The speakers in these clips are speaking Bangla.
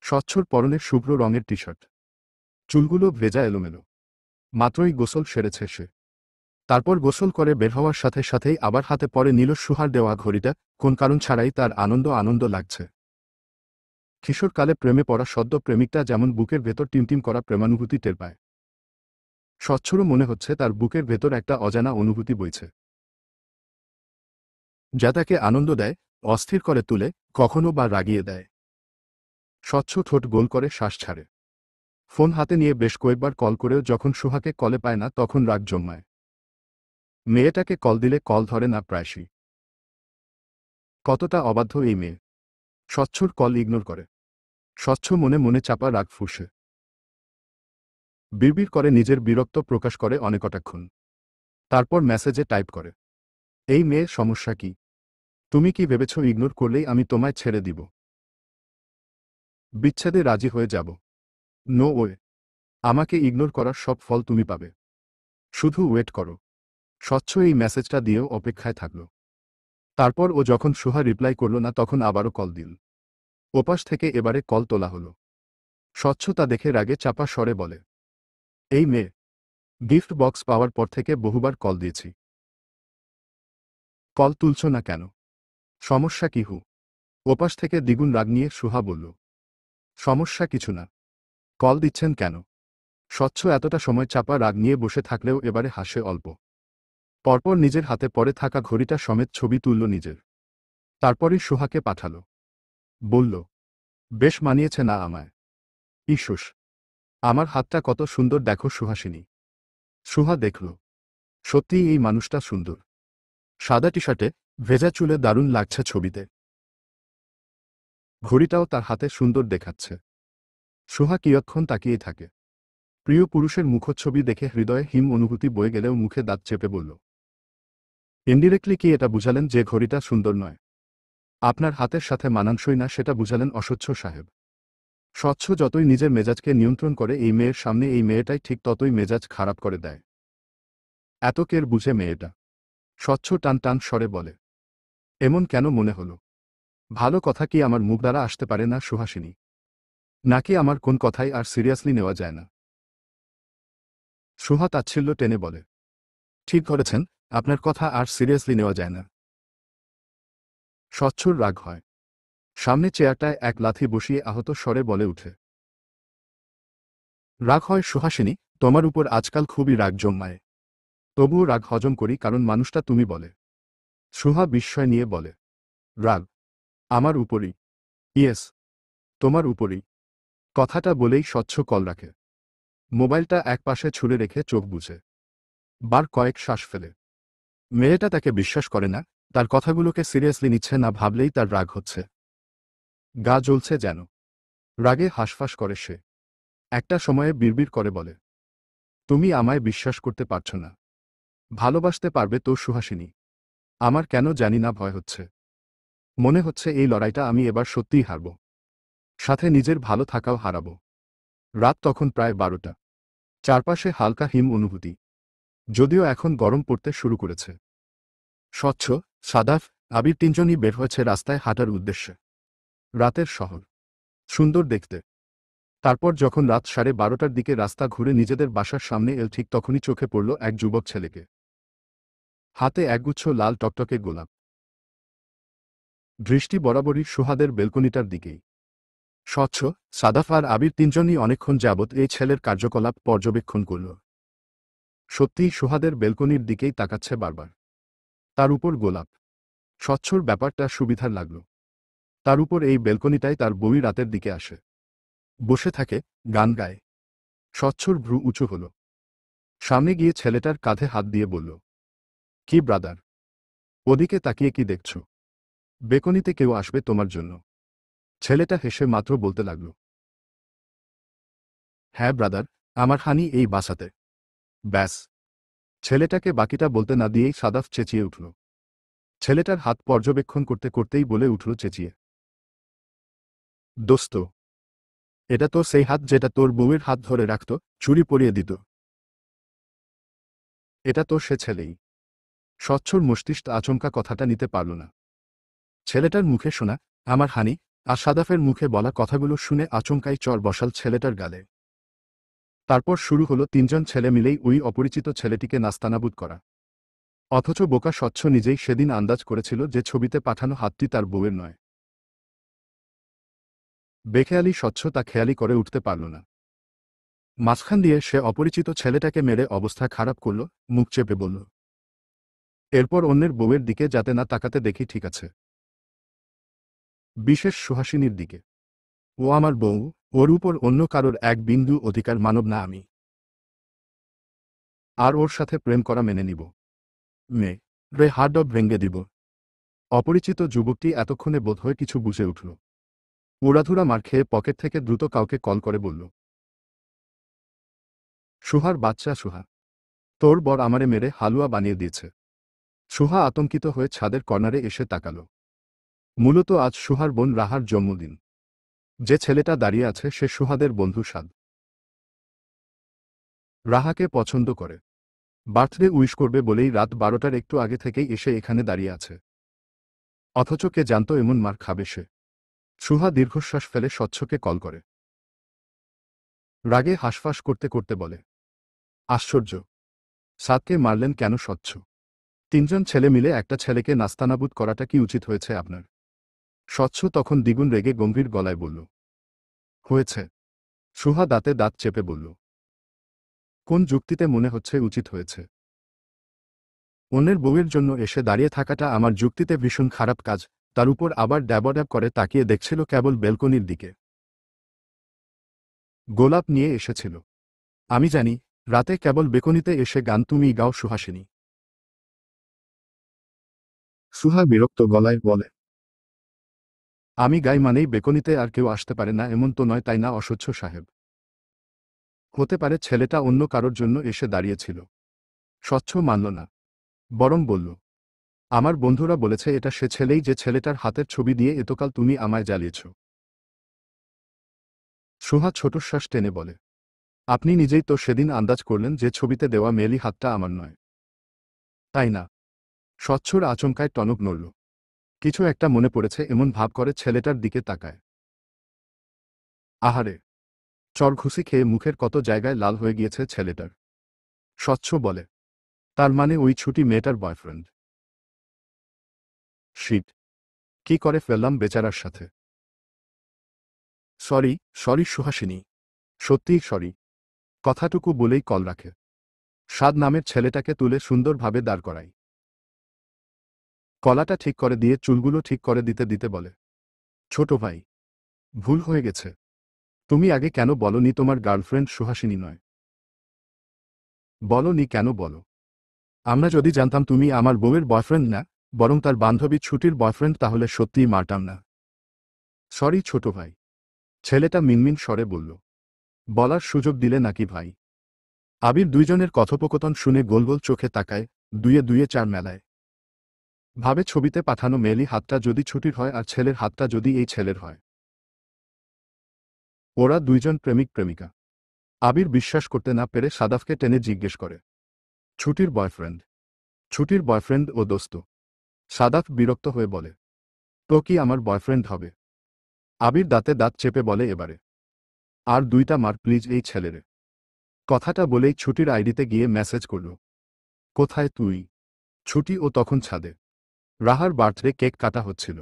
স্বচ্ছর পরনে শুভ্র রঙের টি শার্ট, চুলগুলো ভেজা এলোমেলো। মাত্রই গোসল সেরেছে সে। তারপর গোসল করে বের হওয়ার সাথে সাথেই আবার হাতে পড়ে নিল সুহার দেওয়া ঘড়িটা। কোন কারণ ছাড়াই তার আনন্দ আনন্দ লাগছে। কিশোরকালে প্রেমে পড়া সদ্য প্রেমিকটা যেমন বুকের ভেতর টিমটিম করা প্রেমানুভূতি টের পায়, স্বচ্ছরও মনে হচ্ছে তার বুকের ভেতর একটা অজানা অনুভূতি বইছে, যা তাকে আনন্দ দেয়, অস্থির করে তুলে, কখনো বা রাগিয়ে দেয়। স্বচ্ছ ঠোঁট গোল করে শ্বাস ছাড়ে। ফোন হাতে নিয়ে বেশ কয়েকবার কল করেও যখন সুহাকে কলে পায় না তখন রাগ জন্মায়। মেয়েটাকে কল দিলে কল ধরে না প্রায়শই। কতটা অবাধ্য এই মেয়ে। স্বচ্ছর কল ইগনোর করে। স্বচ্ছ মনে মনে চাপা রাগ ফুঁসে। বিড়বিড় করে নিজের বিরক্ত প্রকাশ করে অনেকটাক্ষণ। তারপর মেসেজে টাইপ করে, এই মেয়ের সমস্যা কি? তুমি কি ভেবেছ ইগনোর করলেই আমি তোমায় ছেড়ে দিব? বিচ্ছেদে রাজি হয়ে যাব? No way. আমাকে ইগনোর করার সব ফল তুমি পাবে। শুধু ওয়েট করো। স্বচ্ছ এই মেসেজটা দিয়েও অপেক্ষায় থাকল। তারপর ও যখন সুহা রিপ্লাই করল না তখন আবারও কল দিল। ওপাশ থেকে এবারে কল তোলা হলো। স্বচ্ছ তা দেখে রাগে চাপা স্বরে বলে, এই মেয়ে, গিফট বক্স পাওয়ার পর থেকে বহুবার কল দিয়েছি, কল তুলছ না কেন? সমস্যা কি হু? ওপাশ থেকে দ্বিগুণ রাগ নিয়ে সুহা বলল, সমস্যা কিছু না। কল দিচ্ছেন কেন? স্বচ্ছ এতটা সময় চাপা রাগ নিয়ে বসে থাকলেও এবারে হাসে অল্প। পরপর নিজের হাতে পড়ে থাকা ঘড়িটা সমেত ছবি তুলল নিজের। তারপরই সুহাকে পাঠাল। বলল, বেশ মানিয়েছে না আমায়? ইসুস, আমার হাতটা কত সুন্দর দেখো সুহাসিনী। সুহা দেখল, সত্যিই এই মানুষটা সুন্দর। সাদা টি শার্টে, ভেজা চুলে দারুণ লাগছে ছবিতে। ঘড়িটাও তার হাতে সুন্দর দেখাচ্ছে। সুহা কিয়ৎক্ষণ তাকিয়ে থাকে। প্রিয় পুরুষের মুখচ্ছবি দেখে হৃদয়ে হিম অনুভূতি বয়ে গেলেও মুখে দাঁত চেপে বলল, ইনডিরেক্টলি কি এটা বুঝালেন যে ঘড়িটা সুন্দর নয়? আপনার হাতের সাথে মানানসই না সেটা বুঝালেন অস্বচ্ছ সাহেব। স্বচ্ছ যতই নিজের মেজাজকে নিয়ন্ত্রণ করে এই মেয়ের সামনে এই মেয়েটাই ঠিক ততই মেজাজ খারাপ করে দেয়। এত কের বুঝে মেয়েটা? স্বচ্ছ টান টান স্বরে বলে, এমন কেন মনে হলো? ভালো কথা কি আমার মুখ দ্বারা আসতে পারে না সুহাসিনী? নাকি আমার কোন কথাই আর সিরিয়াসলি নেওয়া যায় না? সুহা তাচ্ছিল্য টেনে বলে, ঠিক ধরেছেন, আপনার কথা আর সিরিয়াসলি নেওয়া যায় না। স্বচ্ছর রাগ হয়। সামনে চেয়ারটায় এক লাথি বসিয়ে আহত স্বরে বলে উঠে, রাগ হয় সুহাসিনী, তোমার উপর আজকাল খুবই রাগ জন্মায়। তবুও রাগ হজম করি কারণ মানুষটা তুমি বলে। সুহা বিস্ময় নিয়ে বলে, রাগ আমার উপরই? ইয়েস, তোমার উপরই। কথাটা বলেই স্বচ্ছ কল রাখে। মোবাইলটা একপাশে ছুঁড়ে রেখে চোখ বুঝে বার কয়েক শ্বাস ফেলে। মেয়েটা তাকে বিশ্বাস করে না, তার কথাগুলোকে সিরিয়াসলি নিচ্ছে না ভাবলেই তার রাগ হচ্ছে। গা জ্বলছে যেন। রাগে হাঁসফাঁস করে সে। একটা সময়ে বিড়বিড় করে বলে, তুমি আমায় বিশ্বাস করতে পারছ না। ভালোবাসতে পারবে তো সুহাসিনী? আমার কেন জানি না ভয় হচ্ছে। মনে হচ্ছে এই লড়াইটা আমি এবার সত্যিই হারব। সাথে নিজের ভালো থাকাও হারাবো। রাত তখন প্রায় 12টা। চারপাশে হালকা হিম অনুভূতি। যদিও এখন গরম পড়তে শুরু করেছে। স্বচ্ছ, সাদাফ, আবির তিনজনই বের হয়েছে রাস্তায় হাঁটার উদ্দেশ্যে। রাতের শহর। সুন্দর দেখতে। তারপর যখন রাত 12:30টার দিকে রাস্তা ঘুরে নিজেদের বাসার সামনে এল ঠিক তখনই চোখে পড়ল এক যুবক ছেলেকে। হাতে একগুচ্ছ লাল টকটকে গোলাপ। দৃষ্টি বরাবরই সুহাদের বেলকনিটার দিকেই। স্বচ্ছ, সাদাফ আর আবির তিনজনই অনেকক্ষণ যাবৎ এই ছেলের কার্যকলাপ পর্যবেক্ষণ করল। সত্যিই সুহাদের বেলকনির দিকেই তাকাচ্ছে বারবার। তার উপর গোলাপ। স্বচ্ছর ব্যাপারটা সুবিধার লাগল। তার উপর এই বেলকনিটায় তার বউই রাতের দিকে আসে। বসে থাকে, গান গায়। স্বচ্ছর ভ্রু উঁচু হল। সামনে গিয়ে ছেলেটার কাঁধে হাত দিয়ে বলল, কি ব্রাদার? ওদিকে তাকিয়ে কি দেখছ? বেকনিতে কেউ আসবে তোমার জন্য। ছেলেটা হেসে মাত্র বলতে লাগল, হ্যাঁ ব্রাদার, আমার হানি এই বাসাতে। ব্যাস। ছেলেটাকে বাকিটা বলতে না দিয়েই সাদাফ চেঁচিয়ে উঠল। ছেলেটার হাত পর্যবেক্ষণ করতে করতেই বলে উঠল চেঁচিয়ে, দোস্ত, এটা তো সেই হাত যেটা তোর বউয়ের হাত ধরে রাখত, চুরি পরিয়ে দিত। এটা তো সে ছেলেই। স্বচ্ছর মস্তিষ্ক আচমকা কথাটা নিতে পারল না। ছেলেটার মুখে শোনা, আমার হানি, আর সাদাফের মুখে বলা কথাগুলো শুনে আচমকাই চর বসাল ছেলেটার গালে। তারপর শুরু হলো তিনজন ছেলে মিলেই ওই অপরিচিত ছেলেটিকে নাস্তানাবুদ করা। অথচ বোকা স্বচ্ছ নিজেই সেদিন আন্দাজ করেছিল যে ছবিতে পাঠানো হাতটি তার বউয়ের নয়। বেখেয়ালি স্বচ্ছ তা খেয়ালি করে উঠতে পারল না। মাঝখান দিয়ে সে অপরিচিত ছেলেটাকে মেরে অবস্থা খারাপ করল, মুখ চেপে বলল, এরপর অন্যের বউয়ের দিকে যাতে না তাকাতে দেখি, ঠিক আছে? বিশেষ সুহাসিনীর দিকে। ও আমার বউ, ওর উপর অন্য কারোর এক বিন্দু অধিকার মানব না আমি। আর ওর সাথে প্রেম করা মেনে নিব। মেয়ে রে হার্ড ভেঙ্গে দিব। অপরিচিত যুবকটি এতক্ষণে বোধহয় কিছু বুঝে উঠল। উড়াধুরা মার খেয়ে পকেট থেকে দ্রুত কাউকে কল করে বলল, সুহার বাচ্চা সুহা, তোর বর আমারে মেরে হালুয়া বানিয়ে দিয়েছে। সুহা আতঙ্কিত হয়ে ছাদের কর্নারে এসে তাকাল। মূলত আজ সুহার বোন রাহার জন্মদিন। যে ছেলেটা দাঁড়িয়ে আছে সে সুহাদের বন্ধু সাদ। রাহাকে পছন্দ করে। বার্থডে উইশ করবে বলেই রাত 12টার একটু আগে থেকেই এসে এখানে দাঁড়িয়ে আছে। অথচ কে জানত এমন মার খাবে সে। সুহা দীর্ঘশ্বাস ফেলে স্বচ্ছকে কল করে। রাগে হাঁসফাঁস করতে করতে বলে, আশ্চর্য, সাদকে মারলেন কেন স্বচ্ছ? তিনজন ছেলে মিলে একটা ছেলেকে নাস্তানাবুদ করাটা কি উচিত হয়েছে আপনার? স্বচ্ছ তখন দ্বিগুণ রেগে গম্ভীর গলায় বলল, হয়েছে। সুহা দাঁতে দাঁত চেপে বলল, কোন যুক্তিতে মনে হচ্ছে উচিত হয়েছে? অন্যের বউয়ের জন্য এসে দাঁড়িয়ে থাকাটা আমার যুক্তিতে ভীষণ খারাপ কাজ। তার উপর আবার ড্যাবড্যাব করে তাকিয়ে দেখছিল কেবল বেলকনির দিকে। গোলাপ নিয়ে এসেছিল। আমি জানি, রাতে কেবল বেকনিতে এসে গান তুমি গাও সুহাসিনী। সুহা বিরক্ত গলায় বলে, আমি গাই মানেই বেকনিতে আর কেউ আসতে পারে না এমন তো নয়, তাই না অস্বচ্ছ সাহেব? হতে পারে ছেলেটা অন্য কারোর জন্য এসে দাঁড়িয়েছিল। স্বচ্ছ মানল না, বরং বলল, আমার বন্ধুরা বলেছে এটা সে ছেলেই যে ছেলেটার হাতের ছবি দিয়ে এতকাল তুমি আমায় জ্বালিয়েছ। সুহা ছোটশ্বাস টেনে বলে, আপনি নিজেই তো সেদিন আন্দাজ করলেন যে ছবিতে দেওয়া মেলি হাতটা আমার নয়, তাই না? স্বচ্ছর আচমকায় টনক নড়ল। কিছু একটা মনে পড়েছে এমন ভাব করে ছেলেটার দিকে তাকায়। আহারে, চরঘুষি খেয়ে মুখের কত জায়গায় লাল হয়ে গিয়েছে ছেলেটার। স্বচ্ছ বলে, তার মানে ওই ছুটি মেয়েটার বয়ফ্রেন্ড? শিট, কি করে ফেললাম বেচারার সাথে। সরি সরি সুহাসিনী, সত্যিই সরি। কথাটুকু বলেই কল রাখে। সাদ নামের ছেলেটাকে তুলে সুন্দরভাবে দাঁড় করাই। কলাটা ঠিক করে দিয়ে চুলগুলো ঠিক করে দিতে দিতে বলে, ছোট ভাই, ভুল হয়ে গেছে। তুমি আগে কেন বলনি তোমার গার্লফ্রেন্ড সুহাসিনী নয়? বলনি কেন বলো? আমরা যদি জানতাম তুমি আমার বউয়ের বয়ফ্রেন্ড না, বরং তার বান্ধবী ছুটির বয়ফ্রেন্ড, তাহলে সত্যিই মারতাম না। সরি ছোট ভাই। ছেলেটা মিনমিন স্বরে বলল। বলার সুযোগ দিলে নাকি ভাই? আবির দুইজনের কথোপকথন শুনে গোল গোল চোখে তাকায়, দুয়ে দুয়ে চার মেলায়। ভাবে ছবিতে পাঠানো মেলি হাতটা যদি ছুটির হয় আর ছেলের হাতটা যদি এই ছেলের হয়। ওরা দুইজন প্রেমিক প্রেমিকা। আবির বিশ্বাস করতে না পেরে সাদাফকে টেনে জিজ্ঞেস করে, ছুটির বয়ফ্রেন্ড? ছুটির বয়ফ্রেন্ড ও দোস্ত? সাদাফ বিরক্ত হয়ে বলে, তো কি আমার বয়ফ্রেন্ড হবে? আবির দাঁতে দাঁত চেপে বলে, এবারে আর দুইটা মার প্লিজ এই ছেলেরে। কথাটা বলেই ছুটির আইডিতে গিয়ে মেসেজ করল, কোথায় তুই? ছুটি ও তখন ছাদে। রাহার বার্থডে কেক কাটা হচ্ছিল।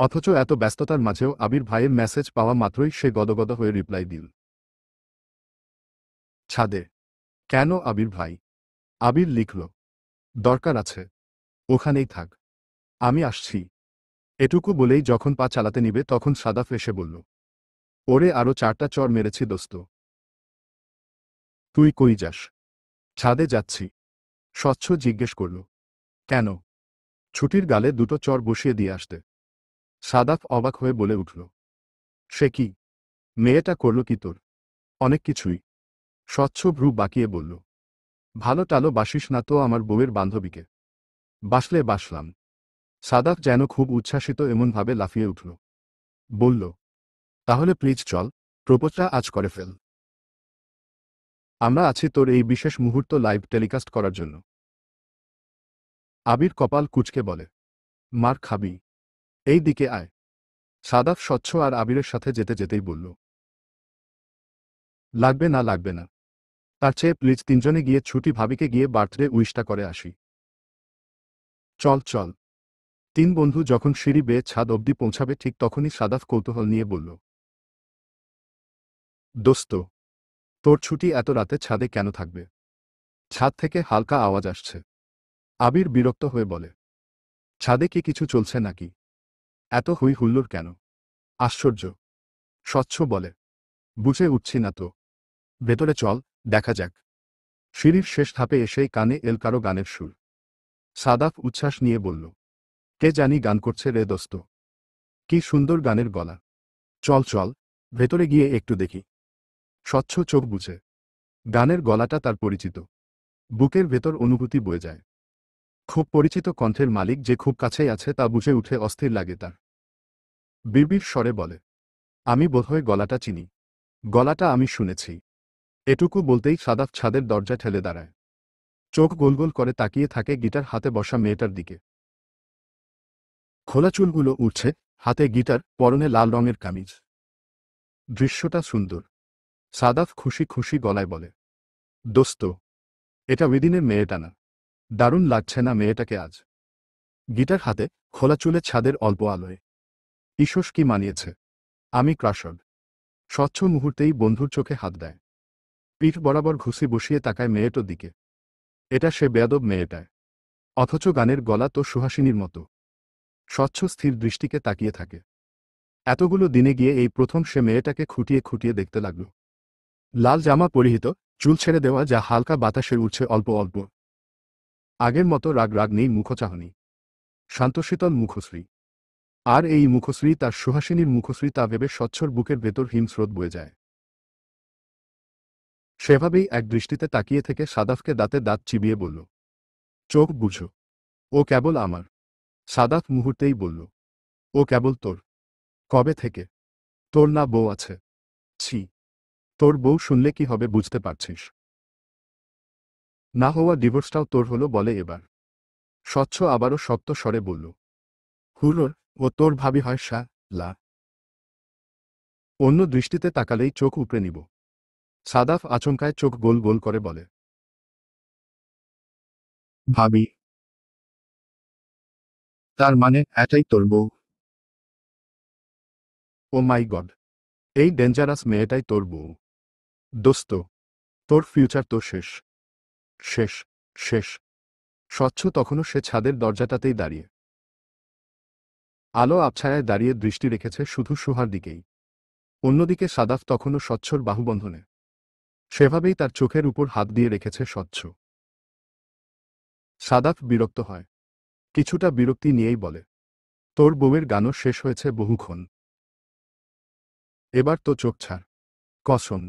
অথচ এত ব্যস্ততার মাঝেও আবির ভাইয়ের মেসেজ পাওয়া মাত্রই সে গদগদ হয়ে রিপ্লাই দিল, ছাদে। কেন আবির ভাই? আবির লিখল, দরকার আছে, ওখানেই থাক, আমি আসছি। এটুকু বলেই যখন পা চালাতে নিবে তখন সাদাফ এসে বলল, ওরে আরো 4টা চর মেরেছি দোস্ত। তুই কই যাস? ছাদে যাচ্ছি। স্বচ্ছ জিজ্ঞেস করল, কেন? ছুটির গালে দুটো চর বসিয়ে দিয়ে আসতে। সাদাফ অবাক হয়ে বলে উঠল, সে কি? মেয়েটা করল কি তোর? অনেক কিছুই। স্বচ্ছ ভ্রু বাঁকিয়ে বলল, ভালো টালো বাসিস না তো আমার বউয়ের বান্ধবীকে? বাসলে বাসলাম। সাদাফ যেন খুব উচ্ছ্বাসিত এমনভাবে লাফিয়ে উঠল। বলল, তাহলে প্লিজ চল, প্রপোজটা আজ করে ফেল। আমরা আছি তোর এই বিশেষ মুহূর্ত লাইভ টেলিকাস্ট করার জন্য। আবির কপাল কুঁচকে বলে, মার খাবি? এই দিকে আয়। সাদাফ স্বচ্ছ আর আবিরের সাথে যেতে যেতেই বলল, লাগবে না লাগবে না, তার চেয়ে প্লিজ তিনজনে গিয়ে ছুটি ভাবিকে গিয়ে বার্থডে উইশটা করে আসি। চল চল। তিন বন্ধু যখন সিঁড়ি বেয়ে ছাদ অবধি পৌঁছাবে ঠিক তখনই সাদাফ কৌতূহল নিয়ে বলল, দোস্ত, তোর ছুটি এত রাতে ছাদে কেন থাকবে? ছাদ থেকে হালকা আওয়াজ আসছে। আবির বিরক্ত হয়ে বলে, ছাদে কি কিছু চলছে নাকি? এত হই হুল্লোড় কেন? আশ্চর্য। স্বচ্ছ বলে, বুঝে উঠছি না তো। ভেতরে চল, দেখা যাক। সিঁড়ির শেষ ধাপে এসেই কানে এল কারো গানের সুর। সাদাফ উচ্ছ্বাস নিয়ে বলল, কে জানি গান করছে রে দোস্ত। কি সুন্দর গানের গলা। চল চল, ভেতরে গিয়ে একটু দেখি। স্বচ্ছ চোখ বুঝে। গানের গলাটা তার পরিচিত। বুকের ভেতর অনুভূতি বয়ে যায়। খুব পরিচিত কণ্ঠের মালিক যে খুব কাছেই আছে তা বুঝে উঠে অস্থির লাগে তার। বিড়বিড় স্বরে বলে, আমি বোধহয় গলাটা চিনি। গলাটা আমি শুনেছি। এটুকু বলতেই সাদাফ ছাদের দরজা ঠেলে দাঁড়ায়। চোখ গোল গোল করে তাকিয়ে থাকে গিটার হাতে বসা মেয়েটার দিকে। খোলা চুলগুলো উঠছে, হাতে গিটার, পরনে লাল রঙের কামিজ। দৃশ্যটা সুন্দর। সাদাফ খুশি খুশি গলায় বলে, দোস্ত, এটা উইদিনের মেয়েটা না? দারুণ লাগছে না মেয়েটাকে আজ? গিটার হাতে, খোলা চুলে ছাদের অল্প আলোয়। ঈশ্বর কি মানিয়েছে। আমি ক্রাশড। স্বচ্ছ মুহূর্তেই বন্ধুর চোখে হাত দেয়। পিঠ বরাবর ঘুষি বসিয়ে তাকায় মেয়েটার দিকে। এটা সে বেয়াদব মেয়েটায়। অথচ গানের গলা তো সুহাসিনীর মতো। স্বচ্ছ স্থির দৃষ্টিকে তাকিয়ে থাকে। এতগুলো দিনে গিয়ে এই প্রথম সে মেয়েটাকে খুঁটিয়ে খুঁটিয়ে দেখতে লাগল। লাল জামা পরিহিত, চুল ছেড়ে দেওয়া যা হালকা বাতাসে উঠছে অল্প অল্প। আগের মতো রাগ রাগ নেই মুখচাহনি। শান্তশীতল মুখশ্রী। আর এই মুখশ্রী তার সুহাসিনীর মুখশ্রী তা ভেবে স্বচ্ছর বুকের ভেতর হিমস্রোত বয়ে যায়। সেভাবেই এক দৃষ্টিতে তাকিয়ে থেকে সাদাফকে দাঁতে দাঁত চিবিয়ে বলল, চোখ বুঝো। ও কেবল আমার। সাদাফ মুহূর্তেই বলল, ও কেবল তোর। কবে থেকে? তোর না বউ আছে? ছি। তোর বউ শুনলে কি হবে বুঝতে পারছিস? না হওয়া ডিভোর্সটাও তোর হলো বলে এবার। স্বচ্ছ আবারও শক্ত স্বরে বলল, হুরোর, ও তোর ভাবি হয় লা। অন্য দৃষ্টিতে তাকালেই চোখ উপড়ে নিব। সাদাফ আচমকায় চোখ গোল গোল করে বলে, ভাবি? তার মানে এটাই তোর বউ? ও মাই গড। এই ডেঞ্জারাস মেয়েটাই তোর বউ? দোস্ত, তোর ফিউচার তো শেষ। শেষ। শেষ। স্বচ্ছ তখনও সে ছাদের দরজাটাতেই দাঁড়িয়ে। আলো আবছায়ায় দাঁড়িয়ে দৃষ্টি রেখেছে শুধু সুহার দিকেই। অন্যদিকে সাদাফ তখনও স্বচ্ছর বাহুবন্ধনে। সেভাবেই তার চোখের উপর হাত দিয়ে রেখেছে স্বচ্ছ। সাদাফ বিরক্ত হয়। কিছুটা বিরক্তি নিয়েই বলে, তোর বউয়ের গানও শেষ হয়েছে বহুক্ষণ। এবার তো চোখ ছাড়। কসম।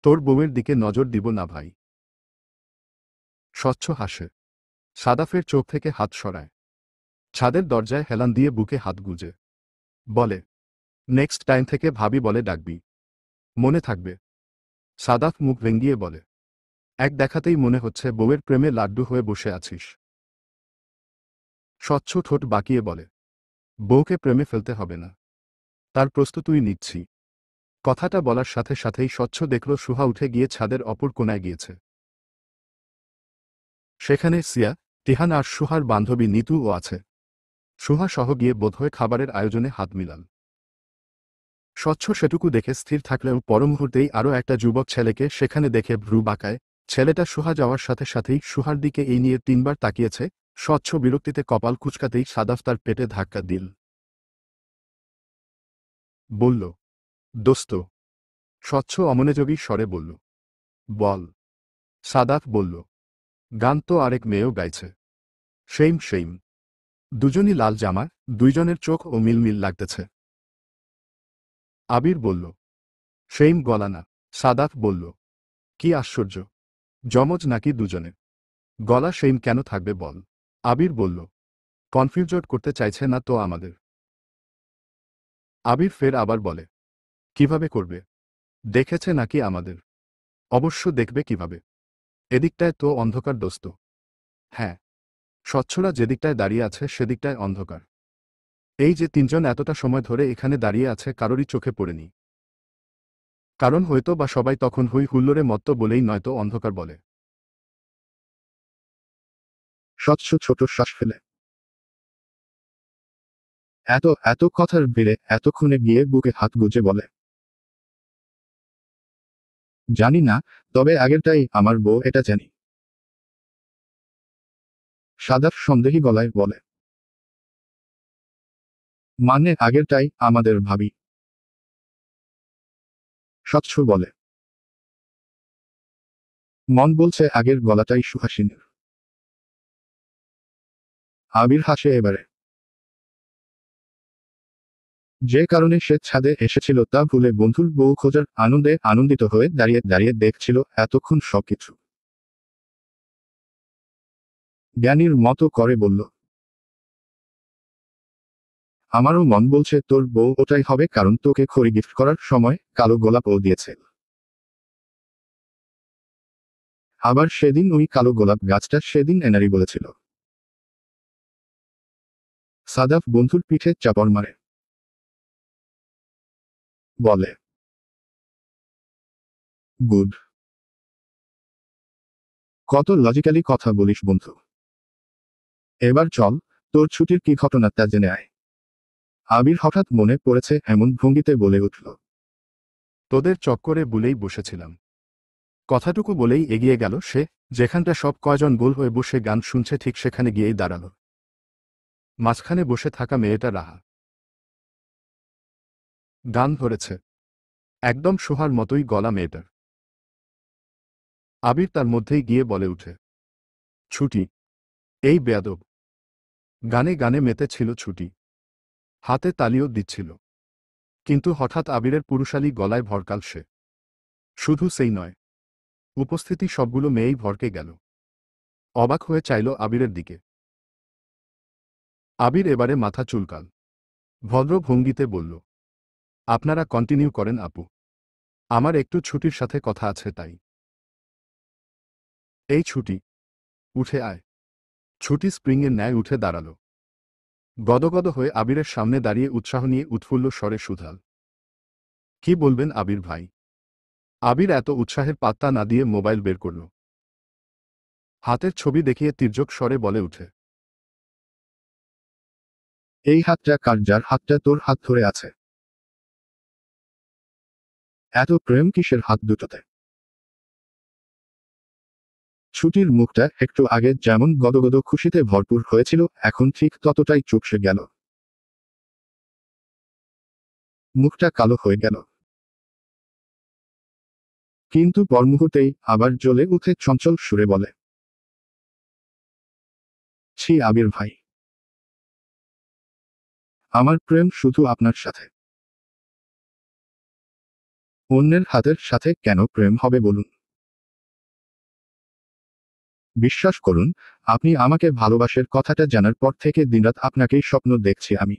তোর বউয়ের দিকে নজর দিব না ভাই। স্বচ্ছ হাসে। সাদাফের চোখ থেকে হাত সরায়। ছাদের দরজায় হেলান দিয়ে বুকে হাত গুজে বলে, নেক্সট টাইম থেকে ভাবি বলে ডাকবি। মনে থাকবে। সাদাফ মুখ ভেঙ্গিয়ে বলে, এক দেখাতেই মনে হচ্ছে বউয়ের প্রেমে লাড্ডু হয়ে বসে আছিস। স্বচ্ছ ঠোঁট বাঁকিয়ে বলে, বউকে প্রেমে ফেলতে হবে না, তার প্রস্তুতিই নিচ্ছি। কথাটা বলার সাথে সাথেই স্বচ্ছ দেখল সুহা উঠে গিয়ে ছাদের অপর কোণায় গিয়েছে। সেখানে সিয়া, তিহান আর সুহার বান্ধবী নিতুও আছে। সুহা সহ গিয়ে বোধহয় খাবারের আয়োজনে হাত মিলাল। স্বচ্ছ সেটুকু দেখে স্থির থাকলেও পরমুহূর্তেই আরও একটা যুবক ছেলেকে সেখানে দেখে ভ্রু বাঁকায়। ছেলেটা সুহা যাওয়ার সাথে সাথেই সুহার দিকে এই নিয়ে তিনবার তাকিয়েছে। স্বচ্ছ বিরক্তিতে কপাল কুঁচকাতেই সাদাফ তার পেটে ধাক্কা দিল। বলল, দোস্ত। স্বচ্ছ অমনোযোগী স্বরে বলল, বল। সাদাফ বলল, গান তো আরেক মেয়েও গাইছে। Same same. দুজনই লাল জামা, দুইজনের চোখ ও মিলমিল লাগতেছে। আবির বলল, সেইম গলা না। সাদাফ বলল, কি আশ্চর্য। যমজ নাকি দুজনে? গলা সেইম কেন থাকবে বল। আবির বলল, কনফিউজড করতে চাইছে না তো আমাদের। আবির ফের আবার বলে, কিভাবে করবে? দেখেছে নাকি আমাদের? অবশ্য দেখবে কিভাবে? এদিকটায় তো অন্ধকার দোস্ত। হ্যাঁ। স্বচ্ছরা যেদিকটায় দাঁড়িয়ে আছে সেদিকটায় অন্ধকার। এই যে তিনজন এতটা সময় ধরে এখানে দাঁড়িয়ে আছে কারোরই চোখে পড়েনি। কারণ হয়তো বা সবাই তখন হই হুল্লোড়ে মত্ত বলেই নয়তো অন্ধকার বলে। স্বচ্ছ ছোট শ্বাস ফেলে এত এত কথার ভিড়ে এতক্ষণে গিয়ে বুকে হাত গুজে বলে, জানি না, তবে আগেরটাই আমার বউ, এটা জানি। সাদাফ সন্দেহী গলায় বলে, মানে আগেরটাই আমাদের ভাবি? স্বচ্ছ বলে, মন বলছে আগের গলাটাই সুহাসিনীর। আবির হাসে এবারে। যে কারণে সে ছাদে এসেছিল তা ভুলে বন্ধুর বউ খোঁজার আনন্দে আনন্দিত হয়ে দাঁড়িয়ে দাঁড়িয়ে দেখছিল এতক্ষণ সবকিছু। জ্ঞানীর মতো করে বলল, আমারও মন বলছে তোর বউ ওটাই হবে, কারণ তোকে খড়ি গিফট করার সময় কালো গোলাপ ও দিয়েছে। আবার সেদিন ওই কালো গোলাপ গাছটা সেদিন এনারি বলেছিল। সাদাফ বন্ধুর পিঠে চাপড় মারে, বলে, গুড। কত লজিক্যালি কথা বলিস বন্ধু। এবার চল, তোর ছুটির কি ঘটনা তা জেনে আয়। আবির হঠাৎ মনে পড়েছে এমন ভঙ্গিতে বলে উঠল, তোদের চক্করে বুলেই বসেছিলাম। কথাটুকু বলেই এগিয়ে গেল সে। যেখানটা সব কয়জন গোল হয়ে বসে গান শুনছে ঠিক সেখানে গিয়েই দাঁড়াল। মাঝখানে বসে থাকা মেয়েটা রাহা। গান ধরেছে। একদম সোহার মতোই গলা মেয়েটার। আবির তার মধ্যেই গিয়ে বলে উঠে, ছুটি। এই বেয়াদব। গানে গানে মেতে ছিল ছুটি। হাতে তালিও দিচ্ছিল। কিন্তু হঠাৎ আবিরের পুরুষালী গলায় ভরকাল সে। শুধু সেই নয়, উপস্থিতি সবগুলো মেয়েই ভরকে গেল। অবাক হয়ে চাইল আবিরের দিকে। আবির এবারে মাথা চুলকাল। ভদ্র ভঙ্গিতে বলল, আপনারা কন্টিনিউ করেন আপু। আমার একটু ছুটির সাথে কথা আছে তাই। এই ছুটি, উঠে আয়। ছুটি স্প্রিংয়ের ন্যায় উঠে দাঁড়াল। গদগদ হয়ে আবিরের সামনে দাঁড়িয়ে উৎসাহ নিয়ে উৎফুল্ল স্বরে শুধাল, কি বলবেন আবির ভাই? আবির এত উৎসাহের পাত্তা না দিয়ে মোবাইল বের করল। হাতের ছবি দেখিয়ে তির্যক স্বরে বলে উঠে, এই হাতটা কার, যার হাতটা তোর হাত ধরে আছে? এত প্রেম কিসের হাত দুটোতে? ছুটির মুখটা একটু আগে যেমন গদগদ খুশিতে ভরপুর হয়েছিল এখন ঠিক ততটাই চুপসে গেল। মুখটা কালো হয়ে গেল। কিন্তু পরমুহূর্তেই আবার জ্বলে উঠে চঞ্চল সুরে বলে, ছি আবির ভাই, আমার প্রেম শুধু আপনার সাথে। অন্যের হাতের সাথে কেন প্রেম হবে বলুন? বিশ্বাস করুন, আপনি আমাকে ভালোবাসার কথাটা জানার পর থেকে দিনরাত আপনাকেই স্বপ্ন দেখছি আমি।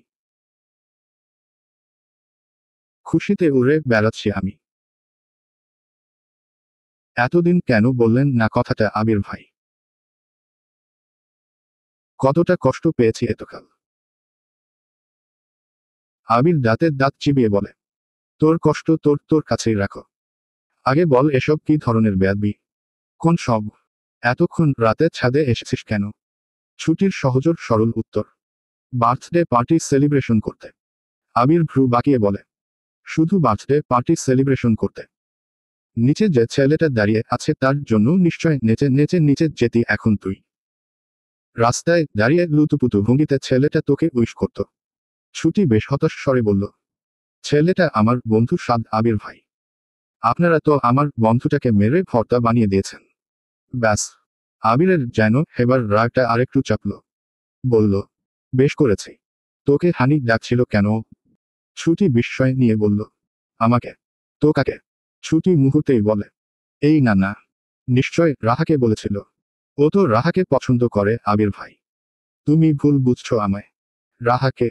খুশিতে উড়ে বেড়াচ্ছি আমি। এতদিন কেন বললেন না কথাটা আবির ভাই? কতটা কষ্ট পেয়েছি এতকাল। আবির দাঁতের দাঁত চিবিয়ে বলে, তোর কষ্ট তোর তোর কাছেই রাখো। আগে বল এসব কি ধরনের বেয়াদবি? কোন সব? এতক্ষণ রাতে ছাদে এসেছিস কেন? ছুটির সহজর সরল উত্তর, বার্থডে পার্টি সেলিব্রেশন করতে। আবির ভ্রু বাঁকিয়ে বলে, শুধু বার্থডে পার্টি সেলিব্রেশন করতে? নিচে যে ছেলেটা দাঁড়িয়ে আছে তার জন্য নিশ্চয় নেচে নেচে নিচে যেতি এখন তুই। রাস্তায় দাঁড়িয়ে লুতুপুতু ভঙ্গিতে ছেলেটা তোকে উইশ করত। ছুটি বেশ হতাশ স্বরে বলল, ছেলেটা আমার বন্ধু সাদ আবির ভাই। আপনারা তো আমার বন্ধুটাকে মেরে ভর্তা বানিয়ে দিয়েছেন। ব্যাস। আবিরের যেন এবার রাগটা আরেকটু চাপল। বলল, বেশ করেছি। তোকে হানি ডাকছিল কেন? ছুটি বিস্ময় নিয়ে বলল, আমাকে? তো কাকে? ছুটি মুহূর্তেই বলে, এই না না, নিশ্চয় রাহাকে বলেছিল। ও তো রাহাকে পছন্দ করে আবির ভাই। তুমি ভুল বুঝছো আমায়। রাহাকে?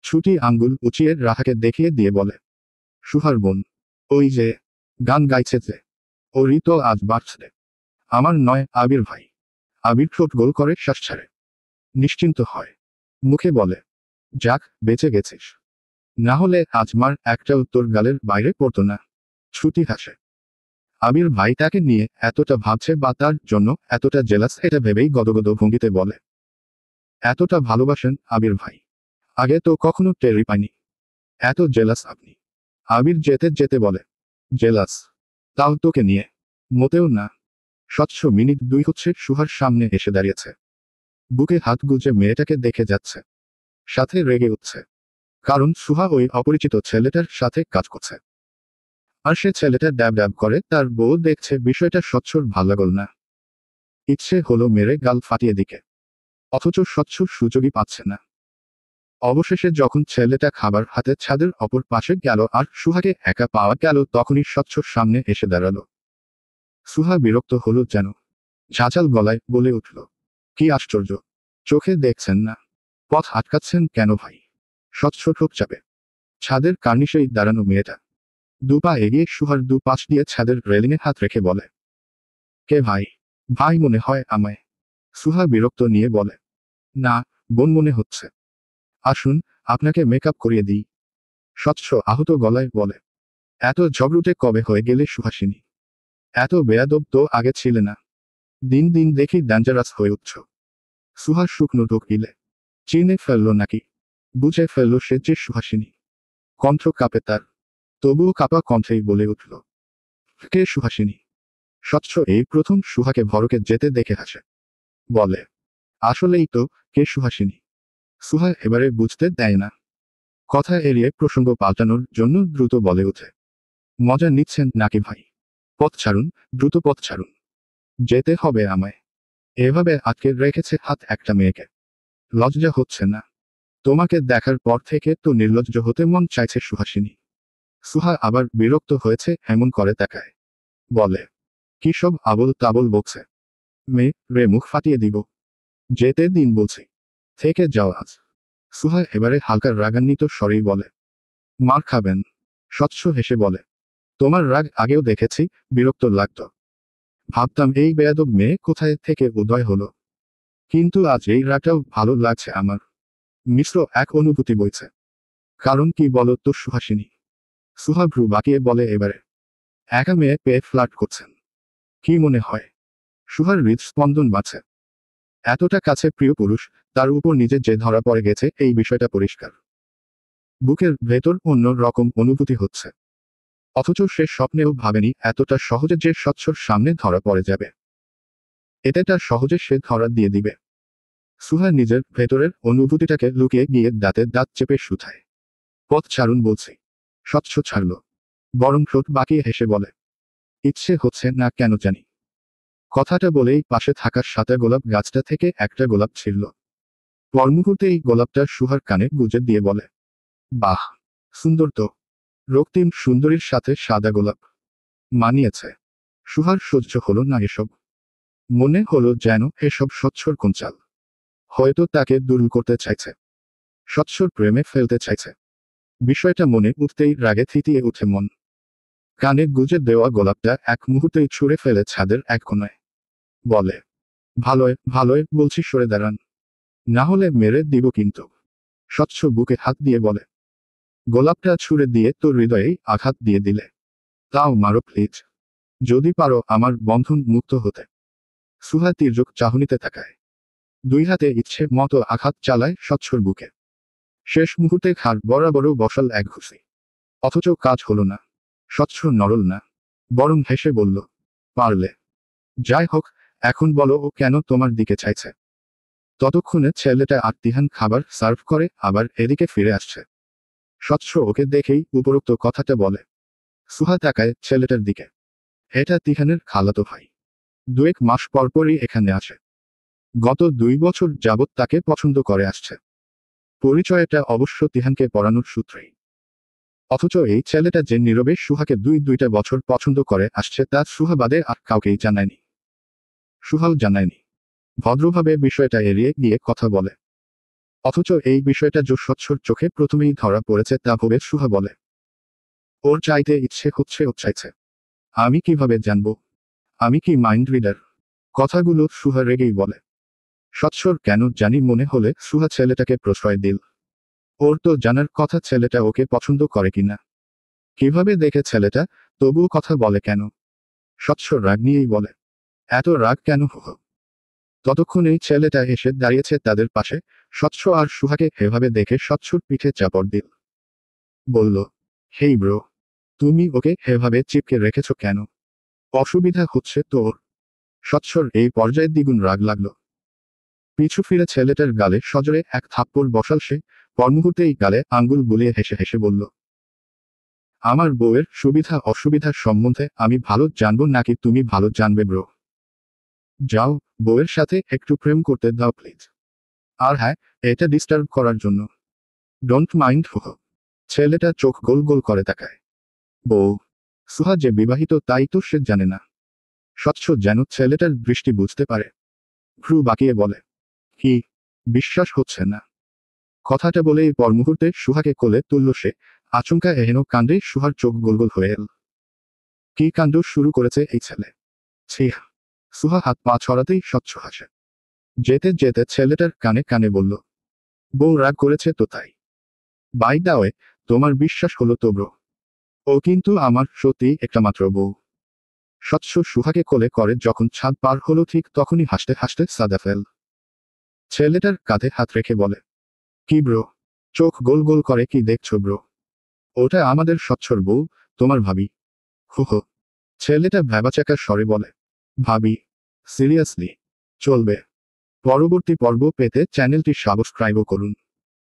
ছুটি আঙ্গুল উঁচিয়ে রাহাকে দেখিয়ে দিয়ে বলে, সুহার বোন। ওই যে গান গাইছে যে, ওরই তো আজ বার্থডে। আমার নয় আবির ভাই। আবির ঠোঁট গোল করে শ্বাস ছাড়ে। নিশ্চিন্ত হয়। মুখে বলে, যাক, বেঁচে গেছিস। না হলে আজ মার একটা উত্তর গালের বাইরে পড়তো না। শ্রুতি হাসে। আবির ভাই তাকে নিয়ে এতটা ভাবছে বা তার জন্য এতটা জেলাস এটা ভেবেই গদগদ ভঙ্গিতে বলে, এতটা ভালোবাসেন আবির ভাই? আগে তো কখনো টেরই পাইনি। এত জেলাস আপনি? আবির যেতে যেতে বলে, জেলাস? তাও তোকে নিয়ে? মোটেও না। স্বচ্ছ মিনিট 2 হচ্ছে সুহার সামনে এসে দাঁড়িয়েছে। বুকে হাত গুজে মেয়েটাকে দেখে যাচ্ছে। সাথে রেগে উঠছে। কারণ সুহা ওই অপরিচিত ছেলেটার সাথে কাজ করছে। আর সে ছেলেটা ড্যাব ড্যাব করে তার বউ দেখছে, বিষয়টা স্বচ্ছর ভাল লাগল না। ইচ্ছে হলো মেরে গাল ফাটিয়ে দিকে। অথচ স্বচ্ছ সুযোগই পাচ্ছে না। অবশেষে যখন ছেলেটা খাবার হাতে ছাদের অপর পাশে গেল আর সুহাকে একা পাওয়া গেল, তখনই স্বচ্ছর সামনে এসে দাঁড়ালো। সুহা বিরক্ত হলো যেন। ঝাঁঝাল গলায় বলে উঠল, কি আশ্চর্য! চোখে দেখছেন না? পথ আটকাচ্ছেন কেন ভাই? স্বচ্ছ ঠোক চাপে ছাদের কার্নিশেই দাঁড়ানো মেয়েটা দুপা এগিয়ে সুহার দু পাশ দিয়ে ছাদের রেলিংয়ে হাত রেখে বলে, কে ভাই? ভাই মনে হয় আমায়? সুহা বিরক্ত নিয়ে বলে, না, বোন মনে হচ্ছে। আসুন, আপনাকে মেকআপ করিয়ে দিই। স্বচ্ছ আহত গলায় বলে, এত ঝগড়ুটে কবে হয়ে গেলে সুহাসিনী? এত বেয়াদব তো আগে ছিলে না। দিন দিন দেখি ডেঞ্জারাস হয়ে উঠছ। সুহার শুকনো ঢোক গিলে চিনে ফেললো নাকি? বুঝে ফেললো সে যে সুহাসিনী। কণ্ঠ কাঁপে তার। তবুও কাঁপা কণ্ঠেই বলে উঠল, কে সুহাসিনী? স্বচ্ছ এই প্রথম সুহাকে ভরকে যেতে দেখে হাসে। বলে, আসলেই তো, কে সুহাসিনী? সুহা এবারে বুঝতে দেয় না। কথা এড়িয়ে প্রসঙ্গ পাল্টানোর জন্য দ্রুত বলে ওঠে, মজা নিচ্ছেন নাকি ভাই? পথ ছাড়ুন, দ্রুত পথ ছাড়ুন। যেতে হবে আমায়। এভাবে আটকে রেখেছে হাত একটা মেয়েকে। লজ্জা হচ্ছে না? তোমাকে দেখার পর থেকে তো নির্লজ্জ হতে মন চাইছে সুহাসিনী। সুহা আবার বিরক্ত হয়েছে এমন করে তাকায়। বলে, কি সব আবল তাবল বকছে? মেয়ে রে, মুখ ফাটিয়ে দিব। যেতে দিন বলছি। থেকে যাও আজ। সুহা এবারে হালকা রাগান্বিত স্বরেই বলে, মার খাবেন। স্বচ্ছ হেসে বলে, তোমার রাগ আগেও দেখেছি, বিরক্ত লাগতো। ভাবতাম এই বেয়াদব মেয়ে কোথায় থেকে উদয় হলো। কিন্তু আজ এই রাগটাও ভালো লাগছে আমার। মিশ্র এক অনুভূতি বইছে। কারণ কি বলো তো সুহাসিনী? সুহা ভ্রু বাঁকিয়ে বলে এবারে, একা মেয়ে পেয়ে ফ্লার্ট করছেন? কি মনে হয়? সুহার হৃদস্পন্দন বাড়ছে। এতটা কাছে প্রিয় পুরুষ, তার উপর নিজে যে ধরা পড়ে গেছে এই বিষয়টা পরিষ্কার। বুকের ভেতর অন্য রকম অনুভূতি হচ্ছে। অথচ সে স্বপ্নেও ভাবেনি এতটা সহজে যে স্বচ্ছর সামনে ধরা পড়ে যাবে। এতেটা সহজে সে ধরা দিয়ে দিবে। সুহা নিজের ভেতরের অনুভূতিটাকে লুকিয়ে গিয়ে দাঁতে দাঁত চেপে শুধায়, পথ ছাড়ুন বলছি। স্বচ্ছ ছাড়ল। বরং ঠোঁট বাঁকিয়ে হেসে বলে, ইচ্ছে হচ্ছে না কেন জানি। কথাটা বলেই পাশে থাকা সাদা গোলাপ গাছটা থেকে একটা গোলাপ ছিঁড়ল। পরমুহূর্তেই গোলাপটা সুহার কানে গুজে দিয়ে বলে, বাহ, সুন্দর তো। রক্তিম সুন্দরীর সাথে সাদা গোলাপ মানিয়েছে। সুহার সহ্য হলো না এসব। মনে হলো যেন এসব স্বচ্ছর কোন চাল। হয়তো তাকে দূর করতে চাইছে। স্বচ্ছর প্রেমে ফেলতে চাইছে। বিষয়টা মনে উঠতেই রাগে থিতিয়ে উঠে মন। কানে গুজে দেওয়া গোলাপটা এক মুহূর্তেই ছুঁড়ে ফেলে ছাদের এক কোণায়। বলে, ভালোয় ভালোয় বলছি সরে দাঁড়ান। না হলে মেরে দিব কিন্তু। স্বচ্ছ বুকে হাত দিয়ে বলে, গোলাপটা ছুঁড়ে দিয়ে তোর হৃদয়েই আঘাত দিয়ে দিলে। তাও মারো প্লিজ। যদি পারো আমার বন্ধন মুক্ত হতে। সুহা তির্যক চাহনিতে তাকায়। দুই হাতে ইচ্ছে মতো আঘাত চালায় স্বচ্ছর বুকে। শেষ মুহূর্তে ঘাড় বরাবরও বসাল এক ঘুষি। অথচ কাজ হলো না। স্বচ্ছ নরল না। বরং হেসে বলল, পারলে। যাই হোক, এখন বলো ও কেন তোমার দিকে চাইছে? ততক্ষণে ছেলেটা আত্মীহান খাবার সার্ভ করে আবার এদিকে ফিরে আসছে। স্বচ্ছ ওকে দেখেই উপরোক্ত কথাটা বলে। সুহা তাকায় ছেলেটার দিকে। এটা তিহানের খালাতো ভাই। 2 মাস পরপরই এখানে আসে। গত 2 বছর যাবৎ তাকে পছন্দ করে আসছে। পরিচয়টা অবশ্য তিহানকে পড়ানোর সূত্রেই। অথচ এই ছেলেটা যে নীরবে সুহাকে 2টা বছর পছন্দ করে আসছে তা সুহা বাদে আর কাউকেই জানায়নি। সুহাও জানায়নি। ভদ্রভাবে বিষয়টা এড়িয়ে গিয়ে কথা বলে। অথচ এই বিষয়টা যে স্বচ্ছর চোখে প্রথমেই ধরা পড়েছে তা ভেবে সুহা বলে, ওর চাইতে ইচ্ছে হচ্ছে ও চাইছে। আমি কিভাবে জানবো? আমি কি মাইন্ড রিডার? কথাগুলো সুহা রেগেই বলে। স্বচ্ছর কেন জানি মনে হলে সুহা ছেলেটাকে প্রশ্রয় দিল। ওর তো জানার কথা ছেলেটা ওকে পছন্দ করে কিনা। কিভাবে দেখে ছেলেটা, তবুও কথা বলে কেন? স্বচ্ছ রাগ নিয়েই বলে। এত রাগ কেন হো? ততক্ষণেই ছেলেটা এসে দাঁড়িয়েছে তাদের পাশে। স্বচ্ছ আর সুহাকে এভাবে দেখে স্বচ্ছর পিঠে চাপড় দিল। বলল, হেই ব্রো, তুমি ওকে এভাবে চিপকে রেখেছ কেন? অসুবিধা হচ্ছে তোর? স্বচ্ছর এই পর্যায়ে দ্বিগুণ রাগ লাগলো। পিছু ফিরে ছেলেটার গালে সজোরে এক থাপ্পড় বসাল সে। পরমুহূর্তেই গালে আঙ্গুল বুলিয়ে হেসে হেসে বলল, আমার বউয়ের সুবিধা অসুবিধা সম্বন্ধে আমি ভালো জানবো নাকি তুমি ভালো জানবে ব্রো? যাও, বউয়ের সাথে একটু প্রেম করতে দাও প্লিজ। আর হ্যাঁ, এটা ডিস্টার্ব করার জন্য। ডোন্ট মাইন্ড হো। ছেলেটা চোখ গোল গোল করে তাকায়। বউ? সুহা যে বিবাহিত তাই তো সে জানে না। স্বচ্ছ যেন ছেলেটার দৃষ্টি বুঝতে পারে। ভ্রু বাঁকিয়ে বলে, কি? বিশ্বাস হচ্ছে না? কথাটা বলেই পর মুহূর্তে সুহাকে কোলে তুলল সে। আচমকা এহেন কাণ্ডে সুহার চোখ গোল গোল হয়ে এল। কি কাণ্ড শুরু করেছে এই ছেলে? ছি! সুহা হাত পা ছড়াতেই স্বচ্ছ হাসে। যেতে যেতে ছেলেটার কানে কানে বলল, বউ রাগ করেছে তো তাই। বাই দা ওয়ে, তোমার বিশ্বাস হলো তো ব্রো? ও কিন্তু আমার সত্যি একটা মাত্র বউ। স্বচ্ছ সুহাকে কোলে করে যখন ছাদ পার হলো ঠিক তখনই হাসতে হাসতে সাদা ফেল। ছেলেটার কাঁধে হাত রেখে বলে, কি ব্রো? চোখ গোল গোল করে কি দেখছো ব্রো? ওটা আমাদের স্বচ্ছর বউ, তোমার ভাবি। হো হো। ছেলেটা ভ্যাবাচাকা স্বরে বলে, ভাবি? সিরিয়াসলি? চলবে। পরবর্তী পর্ব পেতে চ্যানেলটি সাবস্ক্রাইবও করুন।